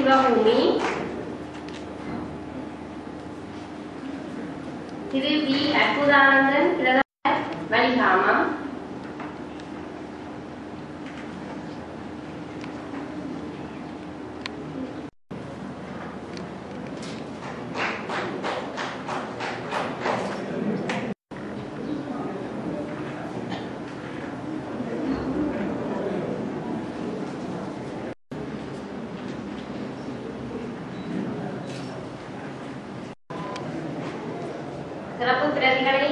சிவபூமி, திரு we அற்புதானந்தன் பிரதமர் வலிகாமம், சிறப்பு பிரதிகளை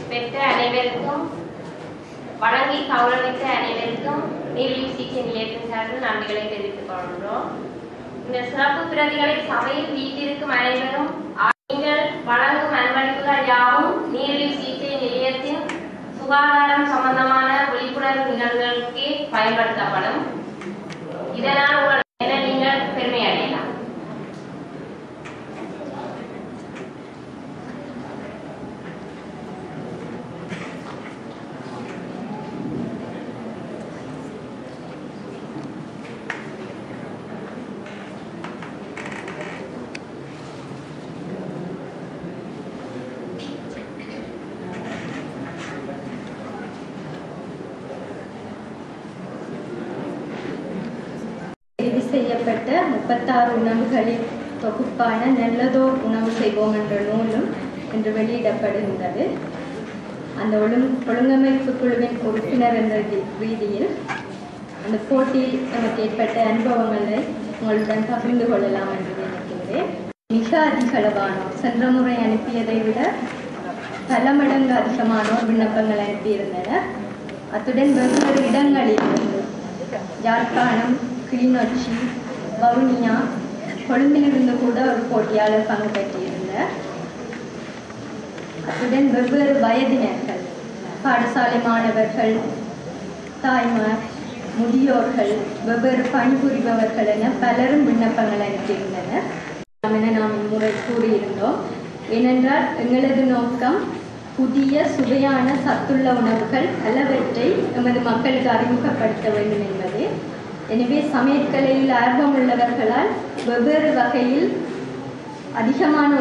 பெற்ற அனைவருக்கும் வழங்கி கௌரவித்த அனைவருக்கும் நீரிழிவு சிகிச்சை நிலையத்தின் சார்பில் நன்றிகளை தெரிவித்துக் கொள்கிறோம். இந்த சிறப்பு பிரதிகளை சபையில் வீட்டிற்கும் அனைவரும் நீங்கள் வழங்கும் அன்பளிப்புகள் யாவும் நீரிழிவு சிகிச்சை நிலையத்தின் சுகாதாரம் சம்பந்தமான விழிப்புணர்வு நிகழ்வுகளுக்கு பயன்படுத்தப்படும். இதனால் உங்கள் என நீங்கள் பெருமை அடையலாம். தெரிவு செய்யப்பட்ட 36 உணவுகளின் தொகுப்பான நல்லதோர் உணவு செய்வோம் என்ற நூலும் இன்று வெளியிடப்படுகின்றது. அந்த ஒழுங்கமைப்பு குழுவின் உறுப்பினர் என்ற ரீதியில் அந்த போட்டியில் நமக்கு ஏற்பட்ட அனுபவங்களை உங்களுடன் பகிர்ந்து கொள்ளலாம் என்று நினைக்கின்றேன். மிக அதிகளவானோர் சென்ற முறை அனுப்பியதை விட பல மடங்கு அதிகமானோர் விண்ணப்பங்கள் அனுப்பியிருந்தனர். அத்துடன் வெவ்வேறு இடங்களிலிருந்து யாழ்ப்பாணம், கிளிநொச்சி, வவுனியா, கொழும்பிலிருந்து கூட ஒரு போட்டியாளர் பங்கு பெற்றிருந்தார். அத்துடன் வெவ்வேறு வயதினர்கள், பாடசாலை மாணவர்கள், தாய்மார், முதியோர்கள், வெவ்வேறு பணிபுரிபவர்கள் என பலரும் விண்ணப்பங்கள் அனுப்பியிருந்தனர் என நாம் இம்முறை கூறியிருந்தோம். ஏனென்றால் எங்களது நோக்கம் புதிய சுவையான சத்துள்ள உணவுகள் பலவற்றை எமது மக்களுக்கு அறிமுகப்படுத்த வேண்டும் என்பதே. எனவே சமையற்கலையில் ஆர்வம் உள்ளவர்களால் வெவ்வேறு வகையில் அதிகமான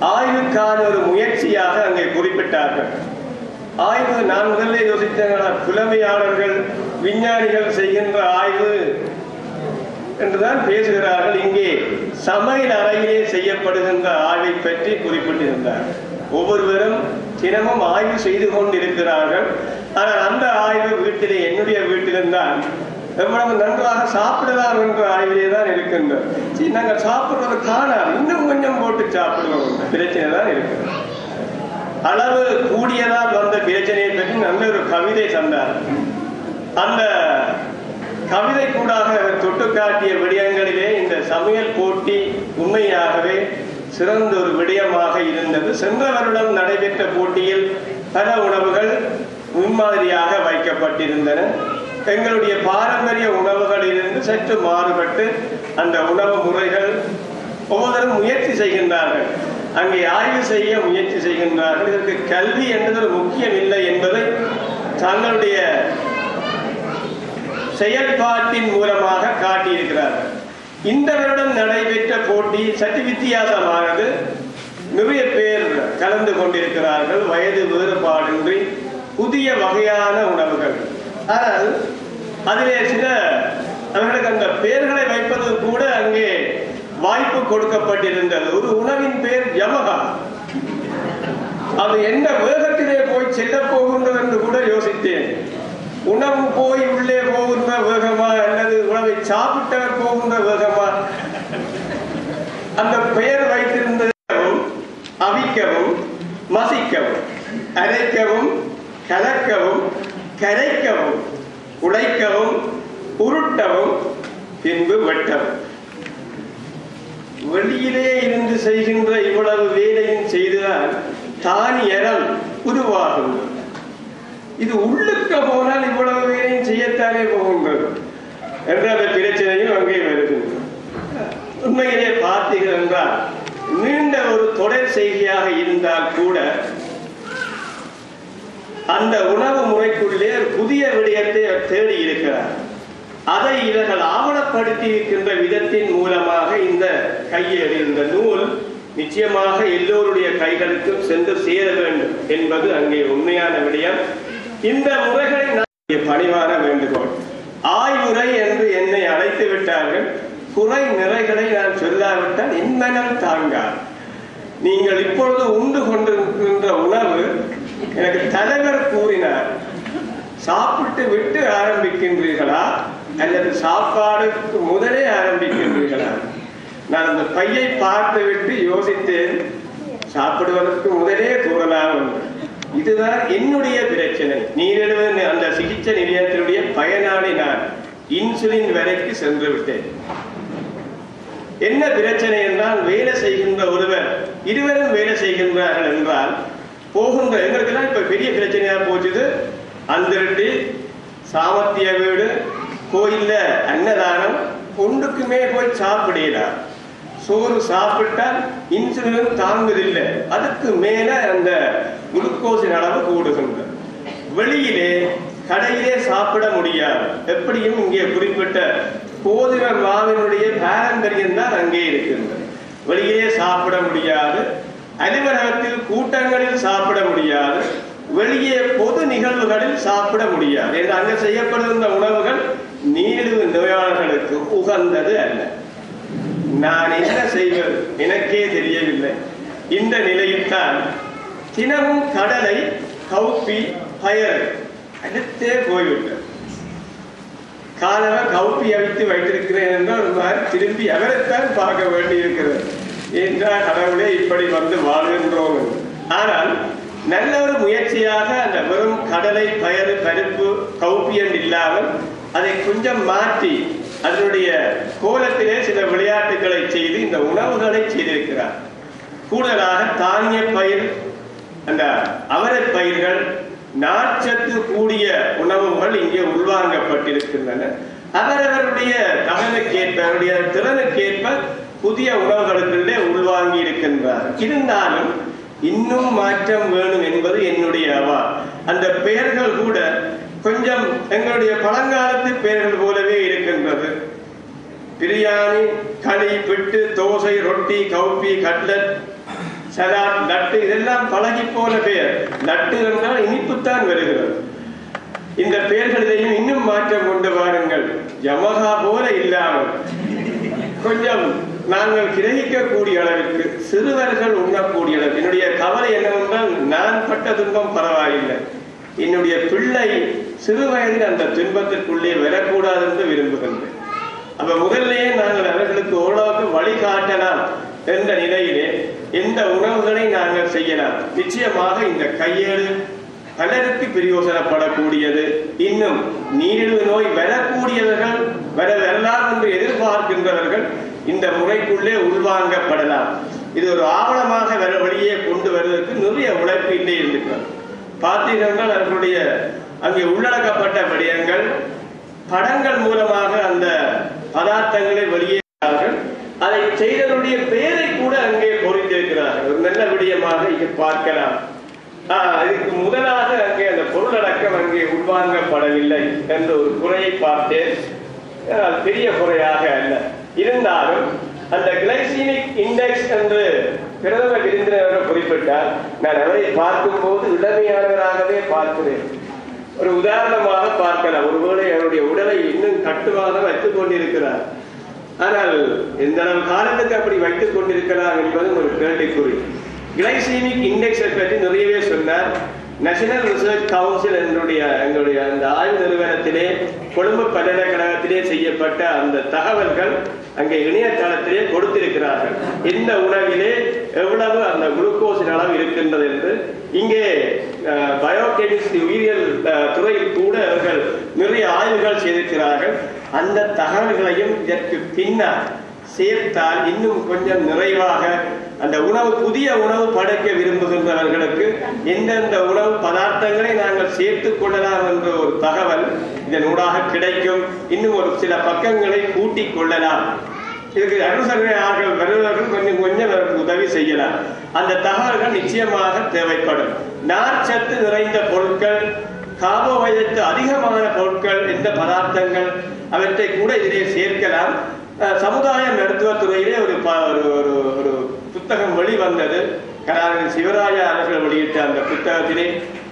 ஆய்வுக்கான ஒரு முயற்சியாக அங்கே குறிப்பிட்டார்கள். ஆய்வு நான் முதல்ல யோசித்தேன், புலமையாளர்கள் விஞ்ஞானிகள் செய்கின்ற ஆய்வு என்றுதான் பேசுகிறார்கள். இங்கே சமையல் அறையிலே செய்யப்படுகின்ற ஆய்வை பற்றி குறிப்பிட்டிருந்தார். ஒவ்வொருவரும் தினமும் ஆய்வு செய்து கொண்டிருக்கிறார்கள். ஆனால் அந்த ஆய்வு வீட்டிலே, என்னுடைய வீட்டில்தான் எவ்வளவு நன்றாக சாப்பிடலாம் என்ற ஆய்விலே தான் இருக்கின்றோம். நாங்கள் சாப்பிடுறது காணாம், இன்னும் கொஞ்சம் போட்டு சாப்பிடுவோம், பிரச்சனை தான் இருக்கிறது. அளவு கூடியதால் வந்த பிரச்சனையை பற்றி நல்ல ஒரு கவிதை தந்தார். அந்த கவிதை கூடாக தொட்டு காட்டிய விடயங்களிலே இந்த சமையல் போட்டி உண்மையாகவே சிறந்த ஒரு விடயமாக இருந்தது. சென்ற வருடம் நடைபெற்ற போட்டியில் பல உணவுகள் முன்மாதிரியாக வைக்கப்பட்டிருந்தன. எங்களுடைய பாரம்பரிய உணவுகளிலிருந்து சற்று மாறுபட்டு அந்த உணவு முறைகள் ஒவ்வொருவரும் முயற்சி செய்கின்றார்கள். அங்கே ஆய்வு செய்ய முயற்சி செய்கின்றார்கள். இதற்கு கல்வி என்பது ஒரு முக்கியம் இல்லை என்பதை தங்களுடைய செயல்பாட்டின் மூலமாக காட்டியிருக்கிறார்கள். இந்த வருடம் நடைபெற்ற போட்டி சற்று வித்தியாசமானது. நிறைய பேர் கலந்து கொண்டிருக்கிறார்கள். வயது வேறுபாடின்றி புதிய வகையான உணவுகள். ஆனால் அதிலே சில அவர்களுக்கு அந்த பெயர்களை வைப்பது கூட அங்கே வாய்ப்பு கொடுக்கப்பட்டிருந்தது. ஒரு உணவின் பெயர் யமகா. அது என்ன வேகத்திலே போய் செல்ல போகின்றது என்று கூட யோசித்தேன். உணவு போய் உள்ளே போகின்ற வேகமா அல்லது உணவை சாப்பிட்டவர் போகின்ற வேகமா? அந்த பெயர் வைத்திருந்ததும் அவிக்கவும், மசிக்கவும், அரைக்கவும், கலக்கவும், கரைக்கவும், உடைக்கவும், உருட்டவும், பின்பு வெட்டவும். வெளியிலே இருந்து செய்கின்ற இவ்வளவு வேலையும் செய்துதான் தானியரம் உருவாகும். இது உள்ளுக்கு போனால் இவ்வளவு வேலையும் செய்யத்தானே போகின்றது என்ற அந்த பிரச்சனையும் அங்கே வருகின்றது. உண்மையிலே பார்த்தீர்கள் என்றால் நீண்ட ஒரு தொடர் செய்தியாக இருந்தால் கூட அந்த உணவு முறைக்குள்ளே புதிய விடயத்தை தேடி இருக்கிறார். அதை இவர்கள் ஆவணப்படுத்தி இருக்கின்ற விதத்தின் மூலமாக இந்த கையேடு, இந்த நூல் நிச்சயமாக எல்லோருடைய கைகளுக்கும் சென்று சேர வேண்டும் என்பது அங்கே உண்மையான விடயம். இந்த முறைகளை நான் பணிவான வேண்டுகோள். ஆய்வுரை என்று என்னை அழைத்து விட்டார்கள். குறை நிறைகளை நான் சொல்லாவிட்டால் என் மனம் தாங்காது. நீங்கள் இப்பொழுது உண்டு கொண்டிருக்கின்ற உணவு எனக்கு தலைவர் கூறினார், சாப்பிட்டு விட்டு ஆரம்பிக்கின்றீர்களா அல்லது சாப்பாடுக்கு முதலே ஆரம்பிக்கின்றீர்களா? நான் அந்த பையை பார்த்து விட்டு யோசித்தேன், சாப்பிடுவதற்கு முதலே கூறலாம். இதுதான் என்னுடைய பிரச்சனை. நீரிழிவு அந்த சிகிச்சை நிலையத்தினுடைய பயனாளி நான். இன்சுலின் வரைக்கு சென்று விட்டேன். என்ன பிரச்சனை என்றால், வேலை செய்கின்ற ஒருவர் இருவரும் வேலை செய்கின்றார்கள் என்றால் போகின்ற எங்களுக்கெல்லாம் இப்ப பெரிய பிரச்சனையா போச்சுது. அந்திரட்டி, சாமத்திய வீடு, கோயில்ல அன்னதானம், ஒன்றுக்குமே போய் சாப்பிடலாம். சோறு சாப்பிட்டால் இன்சுலின் தாங்குதில்லை, அதுக்கு மேல அந்த குளுக்கோஸின் அளவு கூடுகின்றது. வெளியிலே கடையிலே சாப்பிட முடியாது. எப்படியும் இங்கே குறிப்பிட்ட கோதுமை மாவினுடைய பாரம்பரியம் தான் அங்கே இருக்கின்றது. வெளியிலே சாப்பிட முடியாது, அலுவலகத்தில் கூட்டங்களில் சாப்பிட முடியாது, வெளியே பொது நிகழ்வுகளில் சாப்பிட முடியாது. என்று அங்கே செய்யப்படுகின்ற உணவுகள் நீரிழிவு நோயாளர்களுக்கு உகந்தது அல்ல. நான் என்ன செய்வது எனக்கே தெரியவில்லை. இந்த நிலையில் தான் தினமும் கடலை, கவுப்பி, பயறு அடுத்தே போய்விட்டது. காலவ கவுப்பி அவித்து வைத்திருக்கிறேன் என்றால் திரும்பி அவரைத்தான் பார்க்க வேண்டி இருக்கிறது. என்றால் கடவுளே இப்படி வந்து வாழ்கின்றோம். ஆனால் நல்ல ஒரு முயற்சியாக அந்த வெறும் கடலை, பயறு, பருப்பு, கவுப்பியன் இல்லாமல் அதை கொஞ்சம் மாற்றி அதனுடைய கோலத்திலே சில விளையாட்டுகளை செய்து இந்த உணவுகளை செய்திருக்கிறார். கூடுதலாக தானிய பயிர், அந்த அவரை பயிர்கள், நார்ச்சத்து கூடிய உணவுகள் இங்கே உள்வாங்கப்பட்டிருக்கின்றன. அவரவருடைய தகவலுக்கேற்ப, அவருடைய திறனுக்கேற்ப புதிய உணவுகளுக்குள்ளே உள்வாங்கி இருக்கின்றார். இருந்தாலும் இன்னும் மாற்றம் வேணும் என்பது என்னுடைய அவா. அந்த பெயர்கள் கூட கொஞ்சம் எங்களுடைய பழங்காலத்து பெயர்கள் போலவே இருக்கின்றது. பிரியாணி, களி, பிட்டு, தோசை, ரொட்டி, கவுப்பி, கட்லட், சலாட், லட்டு, இதெல்லாம் பழகி போன பெயர். லட்டு என்றால் இனிப்புத்தான் வருகிறது. இந்த பெயர்களிலேயும் இன்னும் மாற்றம் கொண்டு வாருங்கள். யமகா போல இல்லாமல் கொஞ்சம் நாங்கள் கிரகிக்கக்கூடிய அளவிற்கு, சிறுவர்கள் உண்ணக்கூடிய அளவு. என்னுடைய கவலை என்னவென்றால், நான் பட்ட துன்பம் பரவாயில்லை, என்னுடைய பிள்ளை சிறு வயதில் அந்த துன்பத்திற்குள்ளே வரக்கூடாது என்று விரும்புகின்றேன். அப்ப முதல்லையே நாங்கள் அவர்களுக்கு ஓரளவுக்கு வழிகாட்டலாம் என்ற நிலையிலே எந்த உணவுகளை நாங்கள் செய்யலாம். நிச்சயமாக இந்த கையேடு பலருக்கு பிரயோசனப்படக்கூடியது. இன்னும் நீரிழிவு நோய் வரக்கூடியவர்கள், வரலாம் என்று எதிர்பார்க்கின்றவர்கள் இந்த முறைக்குள்ளே உள்வாங்கப்படலாம். இது ஒரு ஆவணமாக வெளியே கொண்டு வருவதற்கு நிறைய உழைப்பு இல்லை இருக்கிறது. பார்த்தீர்கள் அவர்களுடைய அங்கே உள்ளடக்கப்பட்ட விடயங்கள் படங்கள் மூலமாக அந்த பதார்த்தங்களை வெளியேறார்கள். அதை செய்தவருடைய பெயரை கூட அங்கே பொறித்திருக்கிறார்கள். நீங்க பார்க்கலாம். இதுக்கு முதலாக அங்கே அந்த பொருளடக்கம் அங்கே உள்வாங்கப்படவில்லை என்ற ஒரு குறையை பார்த்தேன். பெரிய குறையாக அல்ல. இருந்தாலும் அந்த கிளைசீமிக் இண்டெக்ஸ் என்று பிரதம விருந்தினர் குறிப்பிட்டால் நான் அவரை பார்க்கும்போது இளமையானவராகவே பார்க்கிறேன். ஒரு உதாரணமாக பார்க்கலாம். ஒருவேளை அவருடைய உடலை இன்னும் கட்டுவாக வைத்துக் கொண்டிருக்கிறார். ஆனால் எந்த அளவு காலத்துக்கு அப்படி வைத்துக் கொண்டிருக்கிறார் என்பது ஒரு கேள்விக்குறி. கிளைசீமிக் இண்டெக்ஸை பற்றி நிறையவே சொன்னார். நேஷனல் ரிசர்ச் கவுன்சில் எங்களுடைய அந்த ஆய்வு நிறுவனத்திலே கொழும்பு பல்கலைக்கழகத்திலே செய்யப்பட்ட அந்த தகவல்கள் அங்கே இணையதளத்திலே கொடுத்திருக்கிறார்கள். இந்த உணவிலே எவ்வளவு அந்த குளுக்கோஸின் அளவு இருக்கின்றது என்று. இங்கே பயோகெமிஸ்ட்ரி உயிரியல் துறையில் கூட அவர்கள் நிறைய ஆய்வுகள் செய்திருக்கிறார்கள். அந்த தகவல்களையும் இதற்கு பின்னால் சேர்த்தால் இன்னும் கொஞ்சம் நிறைவாக அந்த உணவு, புதிய உணவு படைக்க விரும்புகின்றவர்களுக்கு எந்தெந்த உணவு பதார்த்தங்களை நாங்கள் சேர்த்துக் கொள்ளலாம் என்ற ஒரு தகவல் இதன் ஊடாக கிடைக்கும். இன்னும் ஒரு சில பக்கங்களை கூட்டிக் கொள்ளலாம். இதுக்கு அனுசரணையாளர்கள் வருவர்கள் கொஞ்சம் கொஞ்சம் உதவி செய்யலாம். அந்த தகவல்கள் நிச்சயமாக தேவைப்படும். நார்ச்சத்து நிறைந்த பொருட்கள், கார்போஹைட்ரேட் அதிகமான பொருட்கள், எந்த பதார்த்தங்கள் அவற்றை கூட இதிலே சேர்க்கலாம். சமுதாய மருத்துவத்துறையிலே ஒரு புத்தகம் வெளிவந்தது. கலாநிதி சிவராஜா அவர்கள் வெளியிட்ட அந்த புத்தகத்திலே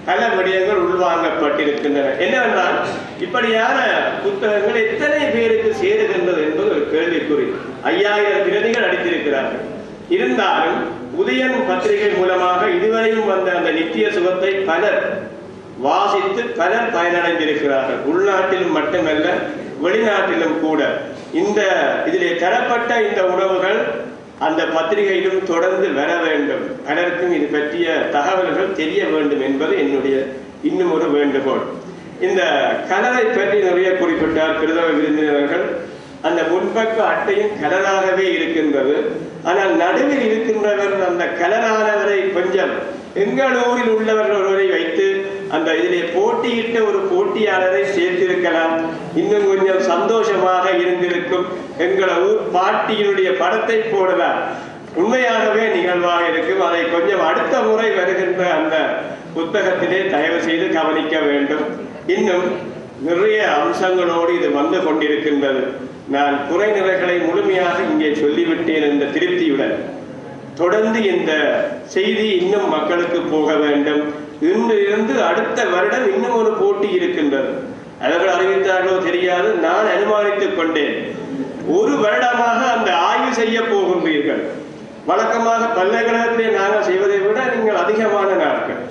பல விடயங்கள் உள்வாங்கப்பட்டிருக்கின்றன. என்னவென்றால் இப்படியான புத்தகங்கள் எத்தனை பேருக்கு சேருகின்றது என்பது ஒரு கேள்விக்குறி. 5000 பிரதிகள் அடித்திருக்கிறார்கள். இருந்தாலும் உதயன் பத்திரிகை மூலமாக இதுவரையும் வந்த அந்த நித்திய சுகத்தை பலர் வாசித்து பலர் பயனடைந்திருக்கிறார்கள். உள்நாட்டிலும் மட்டுமல்ல, வெளிநாட்டிலும் கூட. இந்த இதிலே தரப்பட்ட இந்த உணவுகள் அந்த பத்திரிகையிலும் தொடர்ந்து வர வேண்டும். பலருக்கும் இது பற்றிய தகவல்கள் தெரிய வேண்டும் என்பது என்னுடைய இன்னும் ஒரு வேண்டுகோள். இந்த கலரை பற்றி நிறைய குறிப்பிட்டார் பிரதம விருந்தினர்கள். அந்த முன்பக்க அட்டையும் கலராகவே இருக்கின்றது. ஆனால் நடுவில் இருக்கின்றவர் அந்த கலரானவரை கொஞ்சம் எங்கள் ஊரில் உள்ளவர்கள் ஒருவரை வைத்து அந்த இதிலே போட்டியிட்ட ஒரு போட்டியாளரை சேர்த்திருக்கலாம். இன்னும் கொஞ்சம் சந்தோஷமாக இருந்திருக்கும். எங்கள் ஊர் பாட்டியினுடைய படத்தை போடலாம். உண்மையாகவே நிகழ்வாக இருக்கும். அதை கொஞ்சம் அடுத்த முறை வருகின்ற அந்த புத்தகத்திலே தயவு செய்து கவனிக்க வேண்டும். இன்னும் நிறைய அம்சங்களோடு இது வந்து கொண்டிருக்கின்றது. நான் குறைநிறைகளை முழுமையாக இங்கே சொல்லிவிட்டேன் என்ற திருப்தியுடன் தொடர்ந்து இந்த செய்தி இன்னும் மக்களுக்கு போக வேண்டும். இன்று இருந்து அடுத்த வருடம் இன்னும் ஒரு போட்டி இருக்கின்றது. அவர்கள் அறிவித்தார்களோ தெரியாது, நான் அனுமானித்துக் கொண்டேன். ஒரு வருடமாக அந்த ஆய்வு செய்ய போகின்றீர்கள். வழக்கமாக பல்கலைக்கழகத்திலே நாங்கள் செய்வதை விட நீங்கள் அதிகமான நாட்கள்.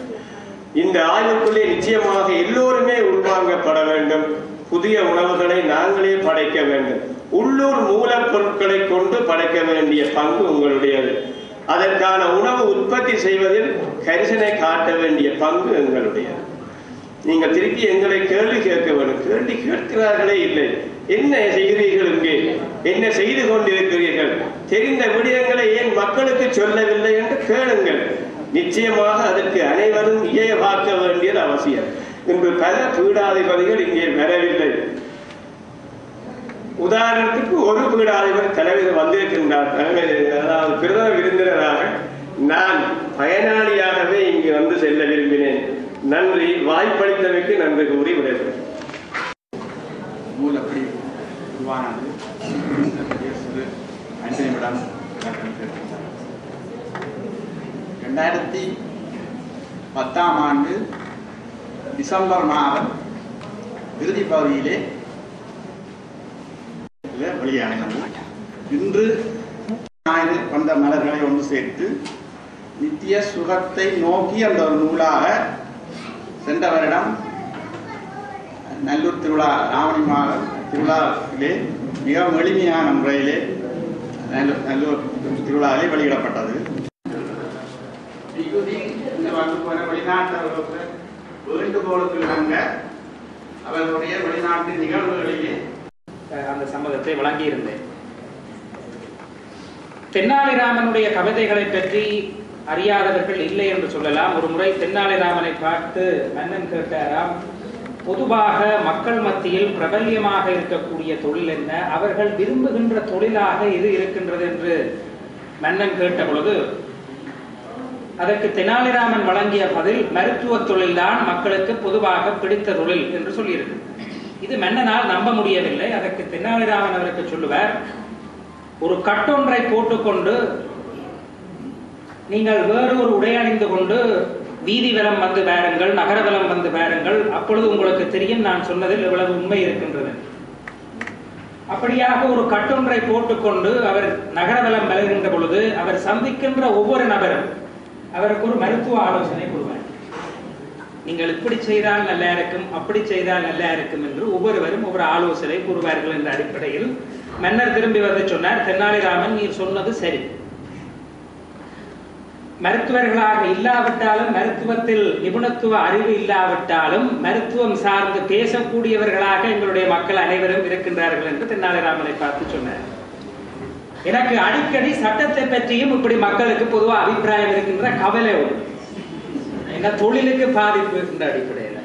இந்த ஆய்வுக்குள்ளே நிச்சயமாக எல்லோருமே உள்வாங்கப்பட வேண்டும். புதிய உணவுகளை நாங்களே படைக்க வேண்டும். உள்ளூர் மூலப்பொருட்களை கொண்டு படைக்க வேண்டிய பங்கு உங்களுடையது. அதற்கான உணவு உற்பத்தி செய்வதில் கரிசனை காட்ட வேண்டிய பங்கு எங்களுடையது. நீங்கள் திருப்பி எங்களை கேள்வி கேட்க வேண்டும். கேள்வி கேட்கிறார்களே இல்லை. என்ன செய்கிறீர்கள்? இங்கே என்ன செய்து கொண்டிருக்கிறீர்கள்? தெரிந்த விடயங்களை ஏன் மக்களுக்கு சொல்லவில்லை என்று கேளுங்கள். நிச்சயமாக அதற்கு அனைவரும் இயைபார்க்க வேண்டியது அவசியம். இன்று பல பீடாதிபதிகள் இங்கே வரவில்லை. உதாரணத்துக்கு ஒரு பீடாதிபதி தலைவர் வந்திருக்கின்றார். அதாவது பிரதம விருந்தினராக நான் பயனாளியாகவே இங்கு வந்து செல்ல விரும்பினேன். நன்றி. வாய்ப்பளித்தமைக்கு நன்றி கூறி விடைபெறுகிறேன். மூலப்படி உருவானது 2010 ஆண்டு டிசம்பர் மாதம் இறுதி பகுதியிலே வெளியானது. இன்று வந்த மலர்களை ஒன்று சேர்த்து நித்திய சுகத்தை நோக்கி அந்த ஒரு நூலாக சென்ற வருடம் நல்லூர் திருவிழா, ராவணி மாதம் திருவிழாவிலே மிகவும் எளிமையான முறையிலே நல்லூர் திருவிழாவிலே வெளியிடப்பட்டது. வெளிநாட்டவர்களுக்கு வேண்டுகோளுக்கு இணங்க அவர்களுடைய வெளிநாட்டு நிகழ்வுகளிலே அந்த சம்மதத்தை வழங்கியிருந்தேன். தென்னாலிராமனுடைய கவிதைகளை பற்றி அறியாதவர்கள் இல்லை என்று சொல்லலாம். ஒரு முறை தென்னாலிராமனை பார்த்து மன்னன் கேட்டாராம், பொதுவாக மக்கள் மத்தியில் பிரபல்யமாக இருக்கக்கூடிய தொழில் என்ன, அவர்கள் விரும்புகின்ற தொழிலாக இது இருக்கின்றது என்று மன்னன் கேட்ட பொழுது அதற்கு தெனாலிராமன் வழங்கிய பதில் மருத்துவ தொழில்தான் மக்களுக்கு பொதுவாக பிடித்த தொழில் என்று சொல்லியிருக்கு. இது மன்னனால் நம்ப முடியவில்லை. அதற்கு தெனாலிராமன் அவருக்கு சொல்லுவார், ஒரு கட்டொன்றை போட்டுக்கொண்டு நீங்கள் வேறு ஒரு உடை அணிந்து கொண்டு வீதி வலம் வந்து பாருங்கள், நகரவலம் வந்து பாருங்கள், அப்பொழுது உங்களுக்கு தெரியும் நான் சொன்னதில் எவ்வளவு உண்மை இருக்கின்றது. அப்படியாக ஒரு கட்டொன்றை போட்டுக்கொண்டு அவர் நகரவலம் வருகின்ற பொழுது அவர் சந்திக்கின்ற ஒவ்வொரு நபரும் அவருக்கு ஒரு மருத்துவ ஆலோசனை கொடுவார். நீங்கள் இப்படி செய்தால் நல்லா இருக்கும், அப்படி செய்தால் நல்லா இருக்கும் என்று ஒவ்வொருவரும் ஒவ்வொரு ஆலோசனை கூறுவார்கள் என்ற அடிப்படையில் மன்னர் திரும்பி வந்து சொன்னார், தெனாலிராமன் நீர் சொன்னது சரி. மருத்துவர்களாக இல்லாவிட்டாலும், மருத்துவத்தில் நிபுணத்துவ அறிவு இல்லாவிட்டாலும் மருத்துவம் சார்ந்து பேசக்கூடியவர்களாக எங்களுடைய மக்கள் அனைவரும் இருக்கின்றார்கள் என்று தெனாலிராமனை பார்த்து சொன்னார். எனக்கு அடிக்கடி சட்டத்தை பற்றியும் இப்படி மக்களுக்கு பொதுவாக அபிப்பிராயம் இருக்கின்ற கவலை உண்டு. என்ன தொழிலுக்கு பாதிப்பு இருக்கின்ற அடிப்படையில்.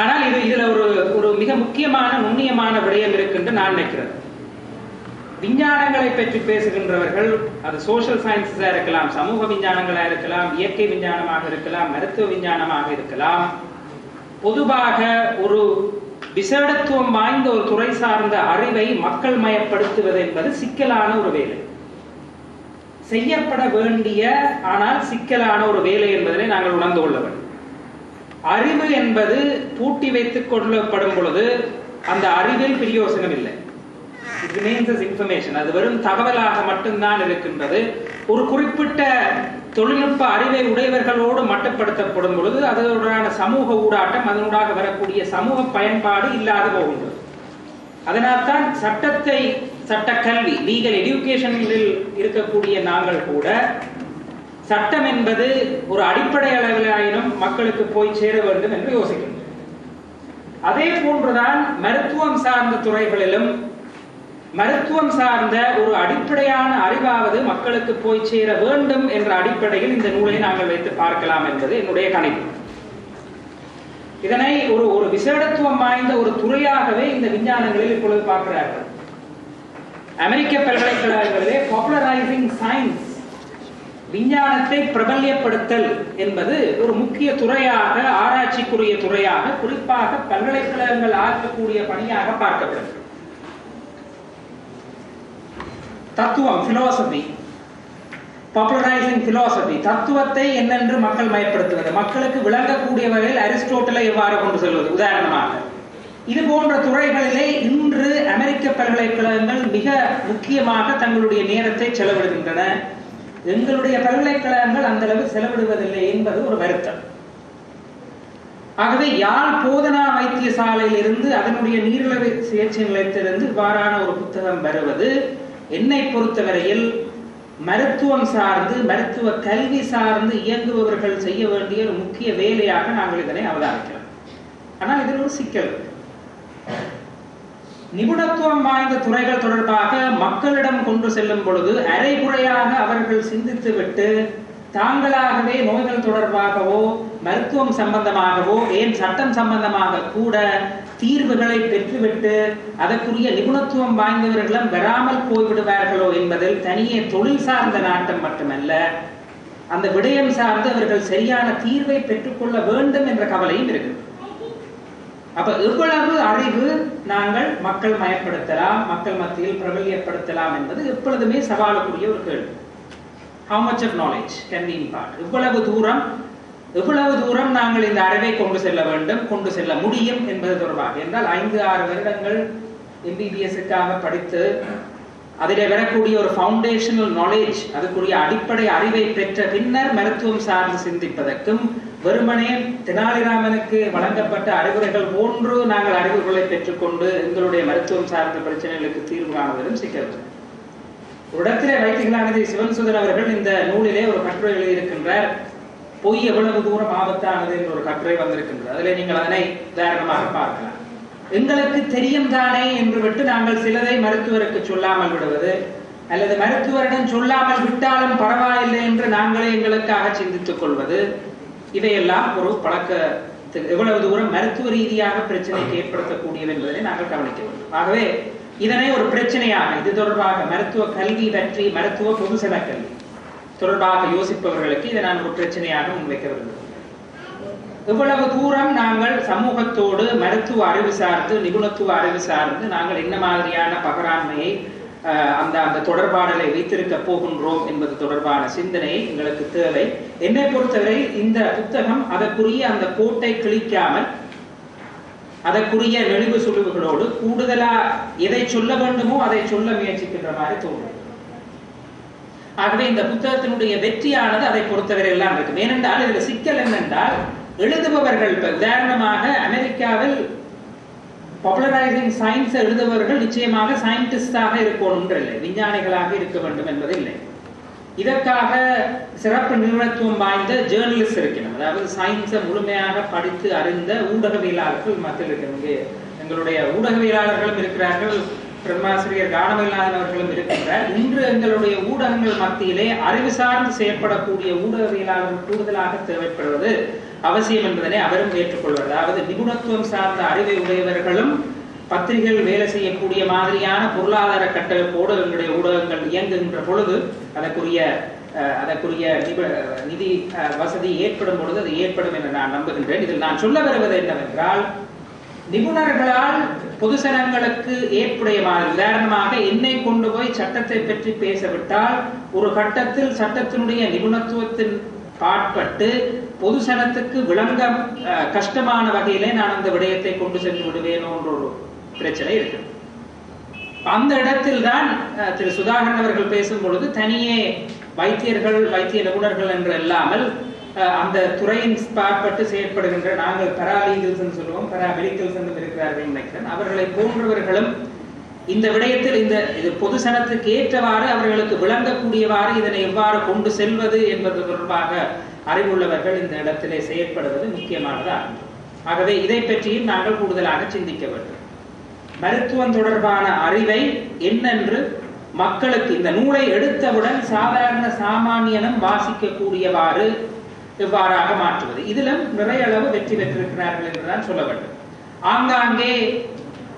ஆனால் இதுல ஒரு மிக முக்கியமான நுண்ணியமான விடயம் இருக்கின்ற நான் நினைக்கிறேன். விஞ்ஞானங்களை பற்றி பேசுகின்றவர்கள், அது சோசியல் சயின்ஸா இருக்கலாம், சமூக விஞ்ஞானங்களா இருக்கலாம், இயற்கை விஞ்ஞானமாக இருக்கலாம், மருத்துவ விஞ்ஞானமாக இருக்கலாம், பொதுவாக ஒரு விசேடத்துவம் வாய்ந்த ஒரு துறை சார்ந்த அறிவை மக்கள் மயப்படுத்துவது என்பது சிக்கலான ஒரு வேலை, செய்யப்பட வேண்டிய ஆனால் சிக்கலான ஒரு வேலை என்பதை நாங்கள் உணர்ந்து கொள்ள வேண்டும். அறிவு என்பது பூட்டி வைத்துக் கொள்ளப்படும் பொழுது அந்த அறிவில் பிரயோசனம் இல்லை. It remains as information. அது வெறும் தகவலாக மட்டும்தான் இருக்கின்றது. ஒரு குறிப்பிட்ட தொழில்நுட்ப அறிவை உடையவர்களோடு மட்டுப்படுத்தப்படும் பொழுது அதனுடான சமூக ஊடாட்டம், அதனூடாக வரக்கூடிய சமூக பயன்பாடு இல்லாது போகின்றது. அதனால்தான் சட்ட கல்வி, லீகல் எஜுகேஷனில் இருக்கக்கூடிய நாங்கள் கூட சட்டம் என்பது ஒரு அடிப்படை அளவிலாயினும் மக்களுக்கு போய் சேர வேண்டும் என்று யோசிக்கின்றோம். அதே போன்றுதான் மருத்துவம் சார்ந்த துறைகளிலும் மருத்துவம் சார்ந்த ஒரு அடிப்படையான அறிவாவது மக்களுக்கு போய் சேர வேண்டும் என்ற அடிப்படையில் இந்த நூலை நாங்கள் வைத்து பார்க்கலாம் என்பது என்னுடைய கணிப்பு. இதனை ஒரு விசேடத்துவம் வாய்ந்த ஒரு துறையாகவே இந்த விஞ்ஞானங்களில் இப்பொழுது பார்க்கிறார்கள். அமெரிக்க பல்கலைக்கழகங்களிலே பாப்புலரைசிங் சயின்ஸ், விஞ்ஞானத்தை பிரபல்யப்படுத்தல் என்பது ஒரு முக்கிய துறையாக, ஆராய்ச்சிக்குரிய துறையாக, குறிப்பாக பல்கலைக்கழகங்கள் ஆற்றக்கூடிய பணியாக பார்க்கப்படுகிறது. தத்துவம், பிலோசபி, பாப்புலரைசிங் பிலோசபி, தத்துவத்தை என்னென்று மக்கள் மயப்படுத்துவது, மக்களுக்கு விளங்கக்கூடிய வகையில் அரிஸ்டோட்டலை எவ்வாறு கொண்டு செல்வது, உதாரணமாக இது போன்ற துறைகளிலே இன்று அமெரிக்க பல்கலைக்கழகங்கள் மிக முக்கியமாக தங்களுடைய நேரத்தை செலவிடுகின்றன. எங்களுடைய பல்கலைக்கழகங்கள் அந்த அளவு செலவிடுவதில்லை என்பது ஒரு வருத்தம். ஆகவே யாழ் போதனா வைத்தியசாலையில் இருந்து, அதனுடைய நீரிழிவு சிகிச்சை நிலையத்திலிருந்து இவ்வாறான ஒரு புத்தகம் வருவது என்னை பொறுத்தவரையில் மருத்துவம் சார்ந்து, மருத்துவ கல்வி சார்ந்து இயங்குபவர்கள் செய்ய வேண்டிய ஒரு முக்கிய வேலையாக நாங்கள் இதனை அவதானிக்கலாம். ஆனால் இதில் ஒரு சிக்கல். நிபுணத்துவம் வாய்ந்த துறைகள் தொடர்பாக மக்களிடம் கொண்டு செல்லும் பொழுது அரைகுறையாக அவர்கள் சிந்தித்துவிட்டு தாங்களாகவே நோய்கள் தொடர்பாகவோ மருத்துவம் சம்பந்தமாகவோ ஏன் சட்டம் சம்பந்தமாக கூட தீர்வுகளை பெற்றுவிட்டு அதற்குரிய நிபுணத்துவம் வாய்ந்தவர்களும் வராமல் போய்விடுவார்களோ என்பதில் தனியே தொழில் சார்ந்த நாட்டம் மட்டுமல்ல, அந்த விடயம் சார்ந்து அவர்கள் சரியான தீர்வை பெற்றுக்கொள்ள வேண்டும் என்ற கவலையும் இருக்கு. அப்ப எவ்வளவு அறிவு நாங்கள் மக்கள் மயப்படுத்தலாம், மக்கள் மத்தியில் பிரபல்யப்படுத்தலாம் என்பது எப்பொழுதுமே சவாலுக்குரிய ஒரு கேள்வி. How much of knowledge can we impart? எவ்வளவு தூரம் நாங்கள் இந்த அறிவை கொண்டு செல்ல வேண்டும், கொண்டு செல்ல முடியும் என்பது தொடர்பாக. என்றால் 5-6 வருடங்கள் MBBS-க்காக படித்து அதிலே வரக்கூடிய ஒரு ஃபவுண்டேஷனல் நாலேஜ், அதுக்குரிய அடிப்படை அறிவை பெற்ற பின்னர் மருத்துவம் சார்ந்து சிந்திப்பதற்கும், வெறுமனே தெனாலிராமனுக்கு வழங்கப்பட்ட அறிவுரைகள் போன்று நாங்கள் அறிவுகளை பெற்றுக்கொண்டு எங்களுடைய மருத்துவம் சார்ந்த பிரச்சனைகளுக்கு தீர்வு காணுவதும் சிக்கல். ஒரு இடத்திலே வைத்தியகலாநிதி சிவன்சுதன் அவர்கள் இந்த நூலிலே ஒரு கட்டுரை எழுதியிருக்கின்றார். பொய் எவ்வளவு தூரம் ஆபத்தானது என்ற ஒரு கட்டுரை வந்திருக்கின்றது. அதிலே நீங்கள் அதனை உதாரணமாக பார்க்கலாம். எங்களுக்கு தெரியும் தானே என்று விட்டு நாங்கள் சிலதை மருத்துவருக்கு சொல்லாமல் விடுவது, அல்லது மருத்துவரிடம் சொல்லாமல் விட்டாலும் பரவாயில்லை என்று நாங்களே எங்களுக்காக சிந்தித்துக் கொள்வது, இவையெல்லாம் ஒரு பழக்கத்துக்கு எவ்வளவு தூரம் மருத்துவ ரீதியாக பிரச்சனைக்கு ஏற்படுத்தக்கூடியது என்பதை நாங்கள் கவனிக்க வேண்டும். ஆகவே இதனை ஒரு பிரச்சனையாக, இது தொடர்பாக மருத்துவ கல்வி பற்றி, மருத்துவ பொதுசன கல்வி தொடர்பாக யோசிப்பவர்களுக்கு இதை நான் ஒரு பிரச்சனையாக முன்வைக்க விரும்புகிறேன். எவ்வளவு தூரம் நாங்கள் சமூகத்தோடு மருத்துவ அறிவு சார்ந்து நிபுணத்துவ அறிவு சார்ந்து நாங்கள் என்ன மாதிரியான பகராண்மையை அந்த தொடர்பாடலை வைத்திருக்க போகின்றோம் என்பது தொடர்பான சிந்தனை எங்களுக்கு தேவை. என்னை பொறுத்தவரை இந்த புத்தகம் அதற்குரிய அந்த கோட்டை கிழிக்காமல் அதற்குரிய நெளிவு சுழிவுகளோடு கூடுதலா எதை சொல்ல வேண்டுமோ அதை சொல்ல முயற்சிக்கின்ற மாதிரி தோன்றும். ஆகவே இந்த புத்தகத்தினுடைய வெற்றியானது அதை பொறுத்தவரை எல்லாம் இருக்கும். ஏனென்றால் இதுல சிக்கல் என்னென்றால் எழுதுபவர்கள் உதாரணமாக அமெரிக்காவில் பாப்புலரைசிங் சயின்ஸ் எழுதுபவர்கள் நிச்சயமாக சயின்டிஸ்டாக இருக்கணும் இல்லை, விஞ்ஞானிகளாக இருக்க வேண்டும் என்பதில்லை. இதற்காக சிறப்பு நிபுணத்துவம் வாய்ந்த ஜேர்னலிஸ்ட் இருக்கணும், அதாவது சயின்ஸை முழுமையாக படித்து அறிந்த ஊடகவியலாளர்கள் மத்தியில் இருக்கணும். எங்களுடைய ஊடகவியலாளர்களும் இருக்கிறார்கள், பிரம்மாசிரியர் கானமில்லாதன் அவர்களும் இருக்கின்றார். இன்று எங்களுடைய ஊடகங்கள் மத்தியிலே அறிவு சார்ந்து செயற்படக்கூடிய ஊடகவியலாளர்கள் கூடுதலாக தேவைப்படுவது அவசியம் என்பதனை அவரும் ஏற்றுக்கொள்வார். அதாவது நிபுணத்துவம் சார்ந்த அறிவை உடையவர்களும் பத்திரிகைகள் வேலை செய்யக்கூடிய மாதிரியான பொருளாதார கட்டமைப்போடு எங்களுடைய ஊடகங்கள் இயங்குகின்ற பொழுது அதற்குரிய நிதி வசதி ஏற்படும் பொழுது அது ஏற்படும் என்று நான் நம்புகின்றேன். இதில் நான் சொல்ல வருவது என்னவென்றால், நிபுணர்களால் பொதுசனங்களுக்கு ஏற்புடைய மாதிரி உதாரணமாக என்னை கொண்டு போய் சட்டத்தை பற்றி பேசவிட்டால் ஒரு கட்டத்தில் சட்டத்தினுடைய நிபுணத்துவத்தின் பாட்பட்டு பொதுசனத்துக்கு விளங்க கஷ்டமான வகையிலே நான் அந்த விடயத்தை கொண்டு சென்று விடுவேன் என்ற ஒரு பிரச்சனை இருக்கு. அந்த இடத்தில் தான் திரு சுதாகரன் அவர்கள் பேசும் பொழுது தனியே வைத்தியர்கள் வைத்திய நிபுணர்கள் என்று இல்லாமல் அந்த துறையின் பாற்பட்டு செயற்படுகின்ற நாங்கள் பராலீகல்ஸ் சொல்லுவோம், பராமெடிக்கல்ஸ் என்று இருக்கிறார்கள் நினைக்கிறேன். அவர்களை போன்றவர்களும் இந்த விடயத்தில் இது பொது சனத்துக்கு ஏற்றவாறு அவர்களுக்கு விளங்கக்கூடியவாறு இதனை எவ்வாறு கொண்டு செல்வது என்பது தொடர்பாக அறிவுள்ளவர்கள் இந்த இடத்திலே செயற்படுவது முக்கியமானதாகும். ஆகவே இதை பற்றியும் நாங்கள் கூடுதலாக சிந்திக்க வேண்டும். மருத்துவம் தொடர்பான அறிவை என்னென்று மக்களுக்கு இந்த நூலை எடுத்தவுடன் சாதாரண சாமானியனும் வாசிக்கக்கூடியவாறு எவ்வாறாக மாற்றுவது, இதிலும் நிறைய அளவு வெற்றி பெற்றிருக்கிறார்கள் என்றுதான் சொல்ல வேண்டும். ஆங்காங்கே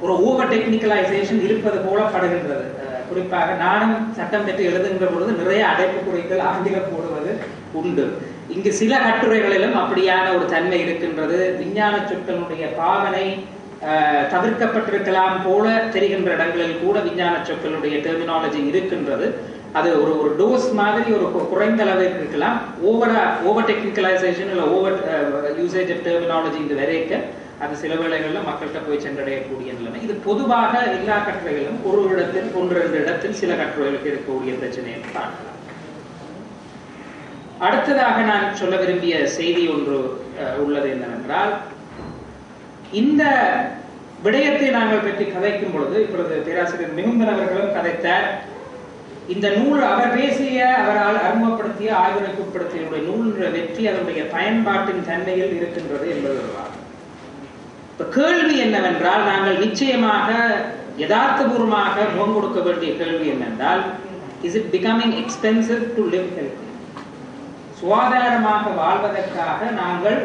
ஒரு ஓவர் டெக்னிக்கலைசேஷன் இருப்பது போல படுகின்றது. குறிப்பாக நானும் சட்டம் பெற்று எழுதுகின்ற பொழுது நிறைய அடைப்பு குறிகள் ஆங்கிலம் போடுவது உண்டு. இங்கு சில கட்டுரைகளிலும் அப்படியான ஒரு தன்மை இருக்கின்றது. விஞ்ஞான சொற்களுடைய பாவனை தவிர்க்கப்பட்டிருக்கலாம் போல தெரிகின்ற இடங்களில் கூட விஞ்ஞான சொற்களுடைய டெர்மினாலஜி இருக்கின்றது. அது ஒரு டோஸ் மாதிரி ஒரு குறைந்த அளவில் இருக்கலாம். ஓவர் டெக்னிக்கலைசேஷன் இல்லை ஓவர் யூசேஜ் ஆஃப் டெர்மினாலஜி இந்த வரைக்க அது சில வேளைகளில் மக்கள்கிட்ட போய் சென்றடையக்கூடிய நிலைமை. இது பொதுவாக எல்லா கட்டுரைகளும் ஒரு இடத்தில் ஒன்று ரெண்டு இடத்தில் சில கட்டுரைகளுக்கு இருக்கக்கூடிய பிரச்சனையை பார்க்கலாம். அடுத்ததாக நான் சொல்ல விரும்பிய செய்தி ஒன்று உள்ளது என்னவென்றால், இந்த விடயத்தை நாங்கள் பற்றி கதைக்கும் பொழுது இப்பொழுது பேராசிரியர் மிகுந்தன் அவர்களும் கதைத்தார். இந்த நூல் அவர் பேசிய அவரால் அறிமுகப்படுத்திய ஆய்வுக்குட்படுத்திய நூல் வெற்றி அதனுடைய பயன்பாட்டின் தன்மையில் இருக்கின்றது என்பது இப்ப கேள்வி என்னவென்றால், நாங்கள் நிச்சயமாக யதார்த்தபூர்வமாக முகம் கொடுக்க வேண்டிய கேள்வி என்னென்றால், is it becoming expensive to live healthy? சுகாதாரமாக வாழ்வதற்காக நாங்கள்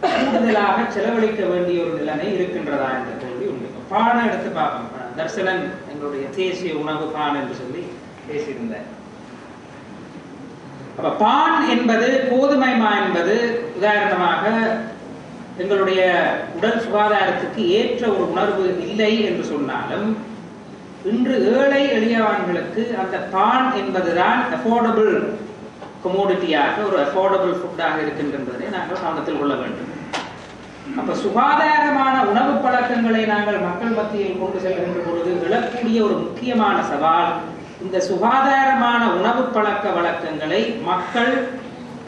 கூடுதலாக செலவழிக்க வேண்டிய ஒரு நிலைமை இருக்கின்றதா என்ற கேள்வி உண்டு. பானை எடுத்து பார்ப்போம். தர்சனன் எங்களுடைய தேசிய உணவு பான் என்று சொல்லி பேசியிருந்தார். அப்ப பான் என்பது கோதுமைமா என்பது உதாரணமாக எங்களுடைய உடல் சுகாதாரத்துக்கு ஏற்ற ஒரு உணர்வு இல்லை என்று சொன்னாலும், இன்று ஏழை எளியவான்களுக்கு அந்த பான் என்பதுதான் அஃபோர்டபிள் கமோடிட்டியாக ஒரு அஃபோர்டபிள் ஃபுட்டாக இருக்கின்றதை நாங்கள் கவனத்தில் கொள்ள வேண்டும். அப்ப சுகாதாரமான உணவு பழக்கங்களை நாங்கள் மக்கள் மத்தியில் கொண்டு செல்கின்ற பொழுது எழக்கூடிய ஒரு முக்கியமான சவால், இந்த சுகாதாரமான உணவு பழக்க வழக்கங்களை மக்கள்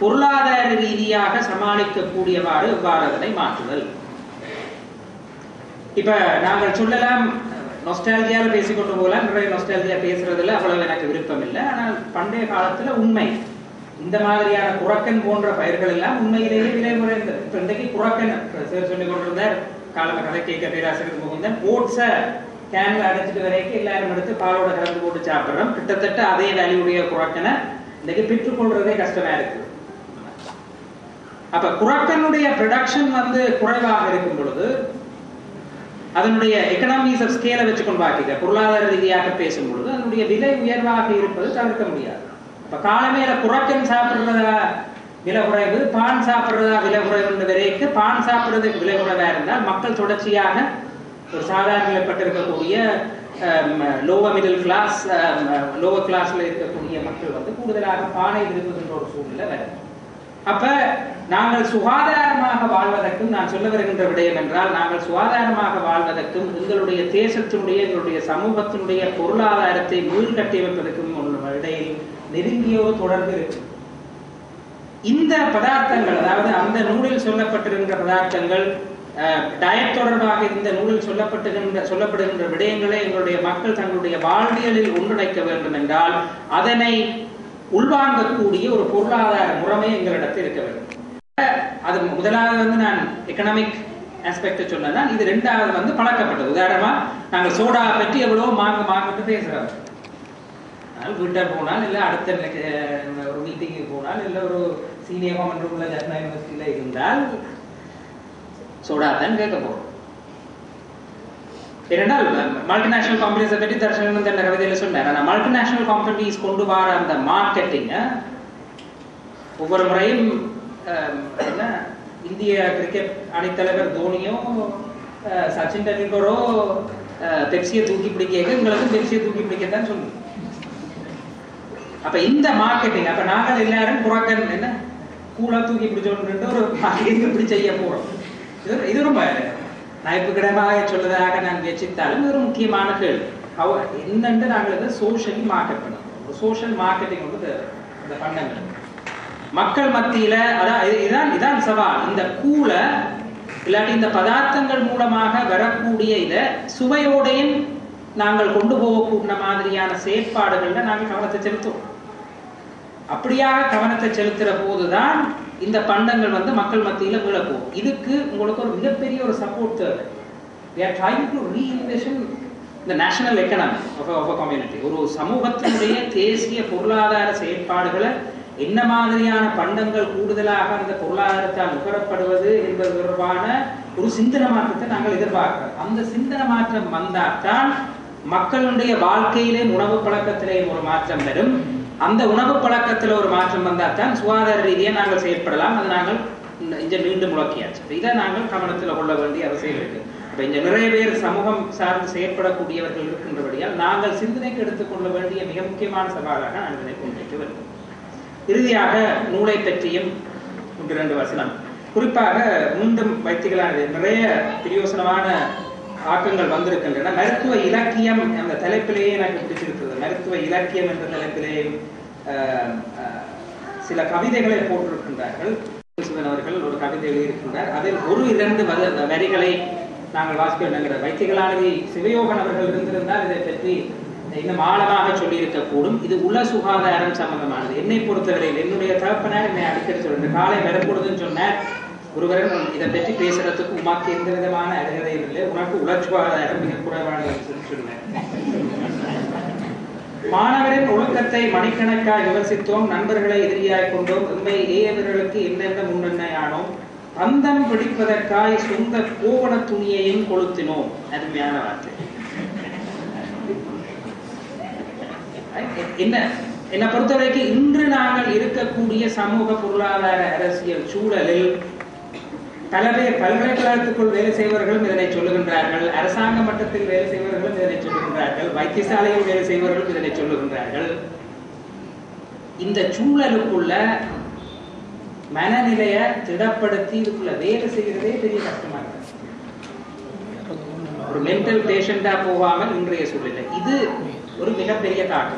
பொருளாதார ரீதியாக சமாளிக்கக்கூடியவாறு எவ்வாறு அதனை மாற்றுதல். இப்ப நாங்கள் சொல்லலாம், நொஸ்டால்ஜியால பேசிக்கொண்டு போகலாம். நிறைய நொஸ்டால்ஜியா பேசுறதுல அவ்வளவு எனக்கு விருப்பம் இல்லை. ஆனால் பண்டைய காலத்துல உண்மை இந்த மாதிரியான குரக்கன் போன்ற பயிர்கள் எல்லாம் உண்மையிலேயே விலை குறைந்தது. இப்ப இன்றைக்கு குரக்கன் சொல்லிக் கொண்டிருந்தார் காலம கதை கேட்க பேராசிரியர் முகுந்தன். ஓட்ஸ கேன்ல அடைச்சிட்டு வரைக்கும் எல்லாரும் எடுத்து பாலோட கலந்து போட்டு சாப்பிடுறோம். கிட்டத்தட்ட அதே வேல்யூடைய குரக்கனை இன்றைக்கு பெற்றுக்கொள்றதே கஷ்டமா இருக்கு. அப்ப குரக்கனுடைய ப்ரொடக்ஷன் குறைவாக இருக்கும் பொழுது அதனுடைய எக்கனாமிஸ் ஆஃப் ஸ்கேலை வச்சுக்கொண்டு பார்க்க பொருளாதார ரீதியாக பேசும் பொழுது அதனுடைய விலை உயர்வாக இருப்பது தவிர்க்க முடியாது. இப்ப காலமேல புறக்கன் சாப்பிடுறதா விலை குறைவு, பான் சாப்பிடுறதா விலை குறைவு வரைக்கும் பான் சாப்பிடுறதுக்கு விலை குறைவா இருந்தால் மக்கள் தொடர்ச்சியாக ஒரு சாதாரண நிலைப்பட்டிருக்கக்கூடிய லோவர் மிடில் கிளாஸ் லோவர் கிளாஸ்ல இருக்கக்கூடிய மக்கள் வந்து கூடுதலாக பானை விரும்புகின்ற ஒரு சூழ்நிலை வரும். அப்ப நாங்கள் சுகாதாரமாக வாழ்வதற்கும், நான் சொல்ல வருகின்ற விடயம் என்றால், நாங்கள் சுகாதாரமாக வாழ்வதற்கும் எங்களுடைய தேசத்தினுடைய எங்களுடைய சமூகத்தினுடைய பொருளாதாரத்தை மீள்கட்டியமைப்பதற்கும் இடையில் நெருங்கிய ஒரு தொடர்பு இருக்கு. இந்த பதார்த்தங்கள், அதாவது அந்த நூலில் சொல்லப்பட்டிருக்கின்ற பதார்த்தங்கள், டயட் தொடர்பாக இந்த நூலில் சொல்லப்படுகின்ற விடயங்களை எங்களுடைய மக்கள் தங்களுடைய வாழ்வியலில் ஒன்றிணைக்க வேண்டும் என்றால் அதனை உள்வாங்கக்கூடிய ஒரு பொருளாதார முறைமை எங்களிடத்தில் இருக்க வேண்டும். அது முதலாவது வந்து நான் எக்கனாமிக் ஆஸ்பெக்ட் சொன்னதான். இது ரெண்டாவது வந்து பழக்கப்பட்டது. உதாரணமா நாங்கள் சோடா பற்றி எவ்வளவு மாங்கிட்டு பேசுறோம். வீட்டை போனால் இல்லை அடுத்த ஒரு மீட்டிங்கு போனால் இல்லை ஒரு சீனியர் கமெண்ட் உள்ள ஜெஃப்னா யூனிவர்சிட்டியில இருந்தால் சோடா தான் கேட்க போறோம். ஏனென்றால் மல்டிநேஷனல் கம்பெனிஸை பற்றி தர்ஷன் தன்ன கவிதையில சொன்னார். ஆனால் மல்டிநேஷனல் கம்பெனிஸ் கொண்டு வர அந்த மார்க்கெட்டிங்க ஒவ்வொரு முறையும் என்ன இந்திய கிரிக்கெட் அணித்தலைவர் தோனியோ சச்சின் டெண்டுல்கரோ பெப்சியை தூக்கி பிடிக்க எங்களுக்கு பெப்சியை தூக்கி பிடிக்கத்தான் சொல்லுங்க. அப்ப இந்த மார்க்கெட்டிங், அப்ப நாங்கள் எல்லாரும் புறக்கன் என்ன கூலா தூக்கி பிடிச்சோன்னு ஒரு மார்க்கெட்டிங் இப்படி செய்ய போறோம். இது ரொம்ப நயப்புக்கிடமாக சொல்வதாக நான் முயற்சித்தாலும் இது ஒரு முக்கியமான கேள்வி. என்னென்று நாங்கள் இதை சோஷியலி மார்க்கெட் பண்ணணும். ஒரு சோஷியல் மார்க்கெட்டிங் வந்து இந்த பண்ணங்கள் மக்கள் மத்தியில, அதான் இதான் சவால். இந்த கூலை இல்லாட்டி இந்த பதார்த்தங்கள் மூலமாக வரக்கூடிய இதை சுவையோடையும் நாங்கள் கொண்டு போகக்கூடிய மாதிரியான செயற்பாடுகள்ல நாங்கள் கவனத்தை செலுத்துவோம். அப்படியாக கவனத்தை செலுத்துற போதுதான் இந்த பண்டங்கள் வந்து மக்கள் மத்தியில விழப்போம். இதுக்கு உங்களுக்கு ஒரு மிகப்பெரிய ஒரு சப்போர்ட் தேவை. We are trying to reinvision the national economy of a community. ஒரு சமூகத்தினுடைய தேசிய பொருளாதார செயற்பாடுகளை என்ன மாதிரியான பண்டங்கள் கூடுதலாக அந்த பொருளாதாரத்தால் நுகரப்படுவது என்பது தொடர்பான ஒரு சிந்தனை மாற்றத்தை நாங்கள் எதிர்பார்க்கிறோம். அந்த சிந்தனை மாற்றம் வந்தால்தான் மக்களுடைய வாழ்க்கையிலே உணவு பழக்கத்திலேயும் ஒரு மாற்றம் வரும். அந்த உணவு பழக்கத்தில் ஒரு மாற்றம் வந்தால் தான் சுகாதார ரீதியாக நாங்கள் செயற்படலாம். அது நாங்கள் இங்கே மீண்டும் முழக்கியாச்சு. இதை நாங்கள் கவனத்தில் கொள்ள வேண்டிய அவசியம் இருக்கு. இப்போ இங்கே நிறைய பேர் சமூகம் சார்ந்து செயற்படக்கூடியவர்கள் இருக்கின்றபடியால் நாங்கள் சிந்தனைக்கு எடுத்துக்கொள்ள வேண்டிய மிக முக்கியமான சவாலாக நான் இதனை கொண்டிருக்க வேண்டும். இறுதியாக நூலை பற்றியும் 1-2 வசனம். குறிப்பாக மீண்டும் வைத்திகளான நிறைய பிரயோசனமான ஆக்கங்கள் வந்திருக்கின்றன. மருத்துவ இலக்கியம் என்ற தலைப்பிலேயே எனக்கு பிடிச்சிருக்கிறது. மருத்துவ இலக்கியம் என்ற தலைப்பிலே சில கவிதைகளை போட்டிருக்கின்றார்கள். அவர்கள் ஒரு கவிதை எழுதியிருக்கின்றார். அதில் 1-2 வரிகளை நாங்கள் வாசிக்கிற வைத்திகளானதி சிவயோகன் அவர்கள் இருந்திருந்தால் இதை பற்றி இன்னும் ஆழமாக சொல்லி இருக்கக்கூடும். இது உல சுகாதாரம் சம்பந்தமானது. என்னை பொறுத்தவரையில் என்னுடைய தகப்பனார் என்னை அடிக்கடி சொல்ற காலை வரப்பொழுதுன்னு சொன்னார், ஒருவரை இதை பற்றி பேசுறதுக்கு உமாக்கு எந்த விதமான அருகதையும் இல்லை, உனக்கு உல சுகாதாரம் மிக குறைவானது சொன்னேன். மாணவரின் ஒழுக்கத்தை மணிக்கணக்காய் விமர்சித்தோம், நண்பர்களை எதிரியாய் கொண்டோம், உண்மை ஏயவர்களுக்கு என்னென்ன முன்னெண்ணையானோம், பந்தம் பிடிப்பதற்காய் சொந்த கோவண துணியையும் கொளுத்தினோம். அருமையான வார்த்தை. என்னை பொறுத்தவரைக்கும் இன்று நாங்கள் இருக்கக்கூடிய சமூக பொருளாதார அரசியல் சூழலில் பல பேர் பல்கலைக்கழகத்துக்குள் வேலை செய்வர்களும் இதனை சொல்லுகின்றார்கள், அரசாங்க மட்டத்தில் வேலை செய்வர்களும் இதனை சொல்லுகின்றார்கள், வைத்தியசாலையில் வேலை செய்வர்களும் இதனை சொல்லுகின்றார்கள். இந்த சூழலுக்குள்ள மனநிலையை திடப்படுத்தி இதுக்குள்ள வேலை செய்கிறதே பெரிய கஷ்டமா இருக்கு. ஒரு மென்டல் பேஷண்டா போகாமல் இன்றைய சூழலை இது ஒரு மிகப்பெரிய தாக்கம்.